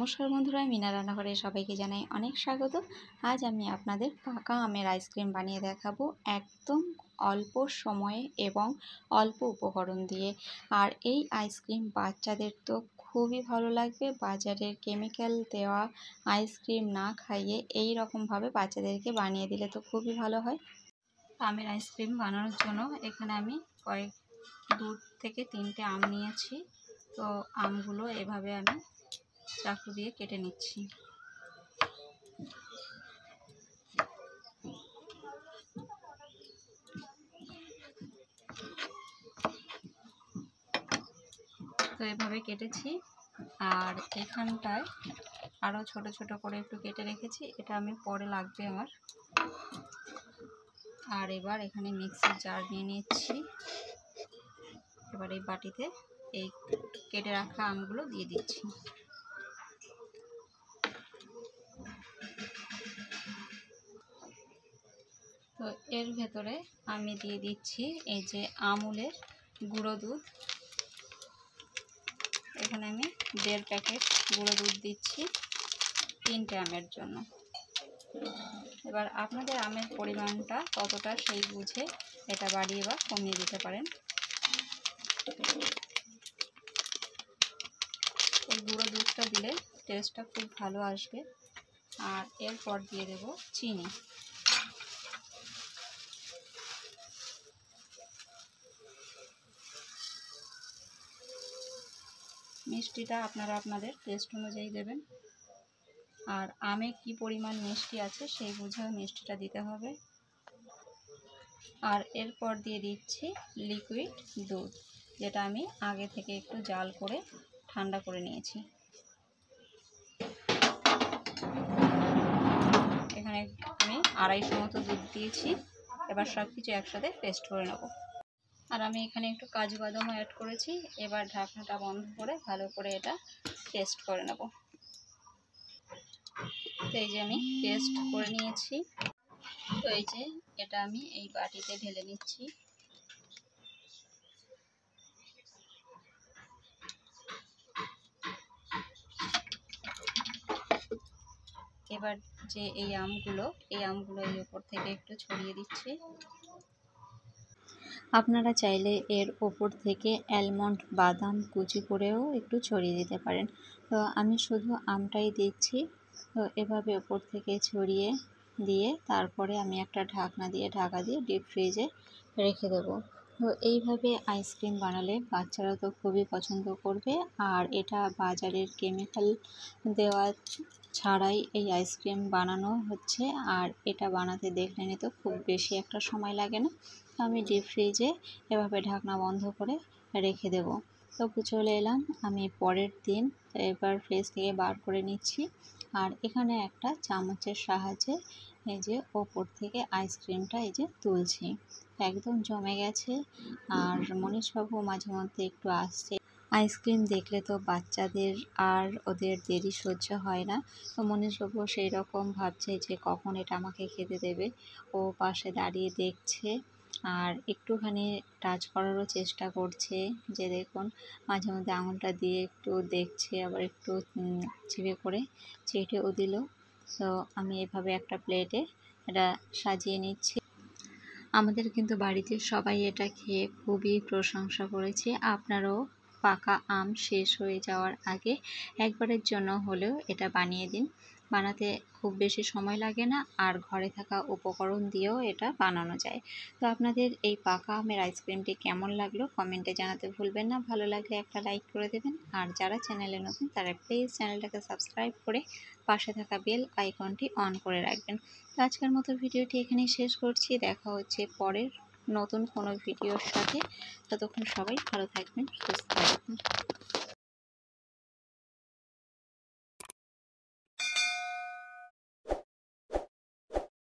নমস্কার বন্ধুরা, মিনা রান্নাঘরে সবাইকে জানাই অনেক স্বাগত। আজ আমি আপনাদের পাকা আমের আইসক্রিম বানিয়ে দেখাবো একদম অল্প সময়ে এবং অল্প উপকরণ দিয়ে। আর এই আইসক্রিম বাচ্চাদের তো খুবই ভালো লাগবে। বাজারের কেমিক্যাল দেওয়া আইসক্রিম না খাইয়ে এই রকমভাবে বাচ্চাদেরকে বানিয়ে দিলে তো খুবই ভালো হয়। আমের আইসক্রিম বানানোর জন্য এখানে আমি দু থেকে তিনটে আম নিয়েছি। তো আমগুলো এভাবে আমি চাকু দিয়ে কেটে নিচ্ছি। তো এভাবে কেটেছি, আর এখানটায় আরও ছোট ছোট করে একটু কেটে রেখেছি, এটা আমি পরে লাগবে আমার। আর এবার এখানে মিক্সির জার নিয়ে নিচ্ছি। এবার এই বাটিতে এই কেটে রাখা আমগুলো দিয়ে দিচ্ছি। তো এর ভেতরে আমি দিয়ে দিচ্ছি এই যে আমুলের গুঁড়ো দুধ। এখানে আমি 1.5 প্যাকেট গুঁড়ো দুধ দিচ্ছি 3টে আমের জন্য। এবার আপনাদের আমের পরিমাণটা কতটা সেই বুঝে এটা বাড়িয়ে বা কমিয়ে দিতে পারেন। এই গুঁড়ো দুধটা দিলে টেস্টটা খুব ভালো আসবে। আর এরপর দিয়ে দেব চিনি। মিষ্টিটা আপনারা আপনাদের টেস্ট অনুযায়ী দেবেন। আর আমে কি পরিমাণ মিষ্টি আছে সেই বুঝে মিষ্টিটা দিতে হবে। আর এরপর দিয়ে দিচ্ছি লিকুইড দুধ, যেটা আমি আগে থেকে একটু জাল করে ঠান্ডা করে নিয়েছি। এখানে আমি 250 মতো দুধ দিয়েছি। এবার সব কিছু একসাথে পেস্ট করে নেব। আর আমি এখানে একটু কাজু বাদামও অ্যাড করেছি। এবার ঢাকনাটা বন্ধ করে ভালো করে এটা পেস্ট করে নেব। তো এই যে আমি পেস্ট করে নিয়েছি। তো এই যে এটা আমি এই বাটিতে ঢেলে নিচ্ছি। এবার যে এই আমগুলো এই উপর থেকে একটু ছড়িয়ে দিচ্ছি। আপনারা চাইলে এর ওপর থেকে অ্যালমন্ড বাদাম কুচি করেও একটু ছড়িয়ে দিতে পারেন। তো আমি শুধু আমটাই দিচ্ছি। তো এভাবে ওপর থেকে ছড়িয়ে দিয়ে তারপরে আমি একটা ঢাকনা দিয়ে ঢাকা দিয়ে ডিপ ফ্রিজে রেখে দেবো। তো এইভাবে আইসক্রিম বানালে বাচ্চারা তো খুবই পছন্দ করবে। আর এটা বাজারের কেমিক্যাল দেওয়া ছাড়াই এই আইসক্রিম বানানো হচ্ছে। আর এটা বানাতে দেখলেনই তো খুব বেশি একটা সময় লাগে না। আমি ডিপ ফ্রিজে এভাবে ঢাকনা বন্ধ করে রেখে দেব। তো চলে এলাম আমি পরের দিন। এবার ফ্রিজ থেকে বার করে নিচ্ছি। আর এখানে একটা চামচের সাহায্যে এই যে ওপর থেকে আইসক্রিমটা এই যে তুলছি। একদম জমে গেছে। আর মনীশবাবু মাঝে মধ্যে একটু আসছে। আইসক্রিম দেখলে তো বাচ্চাদের আর ওদের দেরি সহ্য হয় না। তো মনীশবাবু সেই রকম ভাবছে যে কখন এটা আমাকে খেতে দেবে। ও পাশে দাঁড়িয়ে দেখছে আর একটুখানি টাচ করারও চেষ্টা করছে। যে দেখুন মাঝে মধ্যে আঙুলটা দিয়ে একটু দেখছে, আবার একটু চিপে করে চেটেও দিল। তো আমি এভাবে একটা প্লেটে এটা সাজিয়ে নিচ্ছি। আমাদের কিন্তু বাড়িতে সবাই এটা খেয়ে খুবই প্রশংসা করেছে। আপনারাও পাকা আম শেষ হয়ে যাওয়ার আগে একবারের জন্য হলেও এটা বানিয়ে দিন। বানাতে খুব বেশি সময় লাগে না, আর ঘরে থাকা উপকরণ দিয়েও এটা বানানো যায়। তো আপনাদের এই পাকা আমের আইসক্রিমটি কেমন লাগলো কমেন্টে জানাতে ভুলবেন না। ভালো লাগলে একটা লাইক করে দেবেন। আর যারা চ্যানেলে নতুন তারা প্লিজ চ্যানেলটাকে সাবস্ক্রাইব করে পাশে থাকা বেল আইকনটি অন করে রাখবেন। তো আজকের মতো ভিডিওটি এখানেই শেষ করছি। দেখা হচ্ছে পরের নতুন কোনো ভিডিওর সাথে। ততক্ষণ সবাই ভালো থাকবেন, সুস্থ থাকবেন।